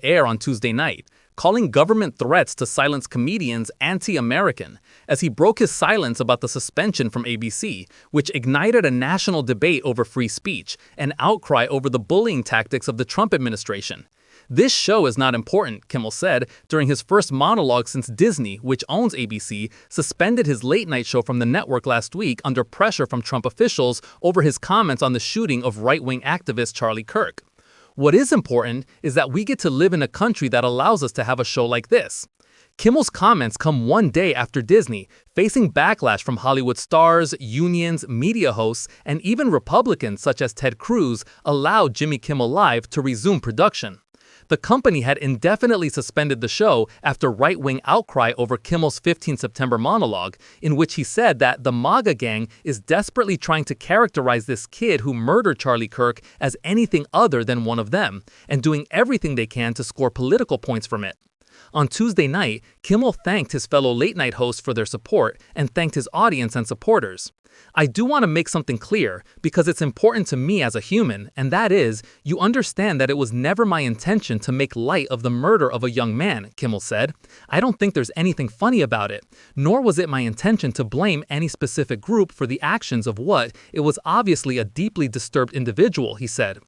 air on Tuesday night, calling government threats to silence comedians anti-American, as he broke his silence about the suspension from ABC, which ignited a national debate over free speech and outcry over the bullying tactics of the Trump administration. This show is not important, Kimmel said during his first monologue since Disney, which owns ABC, suspended his late-night show from the network last week under pressure from Trump officials over his comments on the shooting of right-wing activist Charlie Kirk. What is important is that we get to live in a country that allows us to have a show like this. Kimmel's comments come one day after Disney, facing backlash from Hollywood stars, unions, media hosts, and even Republicans such as Ted Cruz allowed Jimmy Kimmel Live to resume production. The company had indefinitely suspended the show after right-wing outcry over Kimmel's 15 September monologue, in which he said that the MAGA gang is desperately trying to characterize this kid who murdered Charlie Kirk as anything other than one of them, and doing everything they can to score political points from it. On Tuesday night, Kimmel thanked his fellow late-night hosts for their support and thanked his audience and supporters. I do want to make something clear, because it's important to me as a human, and that is, you understand that it was never my intention to make light of the murder of a young man, Kimmel said. I don't think there's anything funny about it, nor was it my intention to blame any specific group for the actions of what it was obviously a deeply disturbed individual, he said.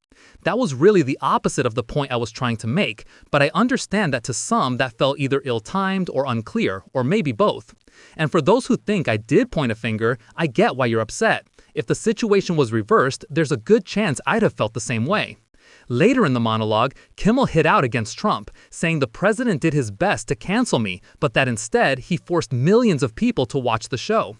That was really the opposite of the point I was trying to make, but I understand that to some that felt either ill-timed or unclear, or maybe both. And for those who think I did point a finger, I get why you're upset. If the situation was reversed, there's a good chance I'd have felt the same way. Later in the monologue, Kimmel hit out against Trump, saying the president did his best to cancel me, but that instead he forced millions of people to watch the show.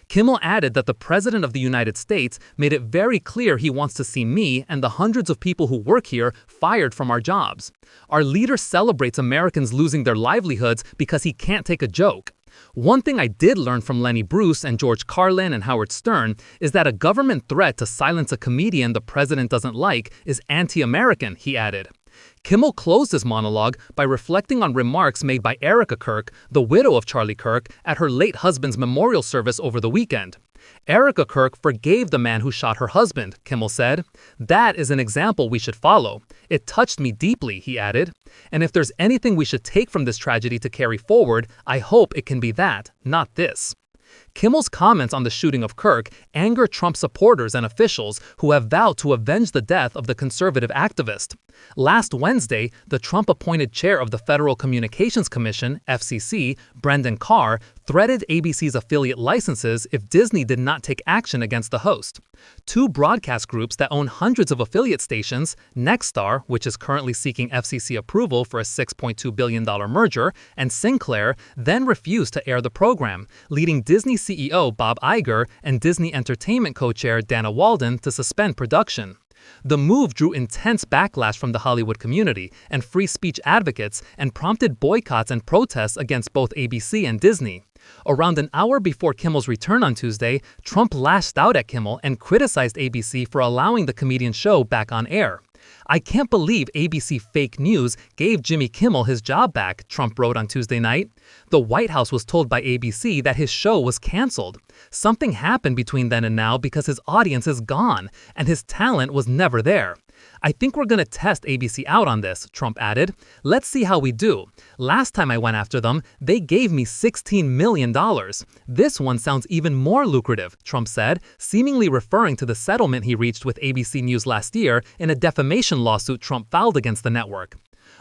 Kimmel added that the President of the United States made it very clear he wants to see me and the hundreds of people who work here fired from our jobs. Our leader celebrates Americans losing their livelihoods because he can't take a joke. One thing I did learn from Lenny Bruce and George Carlin and Howard Stern is that a government threat to silence a comedian the president doesn't like is anti-American, he added. Kimmel closed his monologue by reflecting on remarks made by Erica Kirk, the widow of Charlie Kirk, at her late husband's memorial service over the weekend. Erica Kirk forgave the man who shot her husband, Kimmel said. That is an example we should follow. It touched me deeply, he added. And if there's anything we should take from this tragedy to carry forward, I hope it can be that, not this. Kimmel's comments on the shooting of Kirk anger Trump supporters and officials who have vowed to avenge the death of the conservative activist. Last Wednesday, the Trump-appointed chair of the Federal Communications Commission, FCC, Brendan Carr, threatened ABC's affiliate licenses if Disney did not take action against the host. Two broadcast groups that own hundreds of affiliate stations, Nexstar, which is currently seeking FCC approval for a $6.2 billion merger, and Sinclair, then refused to air the program, leading Disney CEO Bob Iger and Disney Entertainment co-chair Dana Walden to suspend production. The move drew intense backlash from the Hollywood community and free speech advocates and prompted boycotts and protests against both ABC and Disney. Around an hour before Kimmel's return on Tuesday, Trump lashed out at Kimmel and criticized ABC for allowing the comedian's show back on air. I can't believe ABC fake news gave Jimmy Kimmel his job back, Trump wrote on Tuesday night. The White House was told by ABC that his show was canceled. Something happened between then and now because his audience is gone, and his talent was never there. I think we're going to test ABC out on this, Trump added. Let's see how we do. Last time I went after them, they gave me $16 million. This one sounds even more lucrative, Trump said, seemingly referring to the settlement he reached with ABC News last year in a defamation lawsuit Trump filed against the network.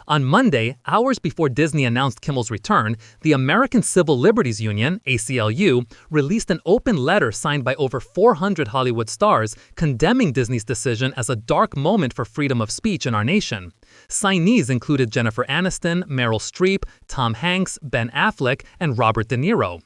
On Monday, hours before Disney announced Kimmel's return, the American Civil Liberties Union, ACLU, released an open letter signed by over 400 Hollywood stars condemning Disney's decision as a dark moment for freedom of speech in our nation. Signees included Jennifer Aniston, Meryl Streep, Tom Hanks, Ben Affleck, and Robert De Niro.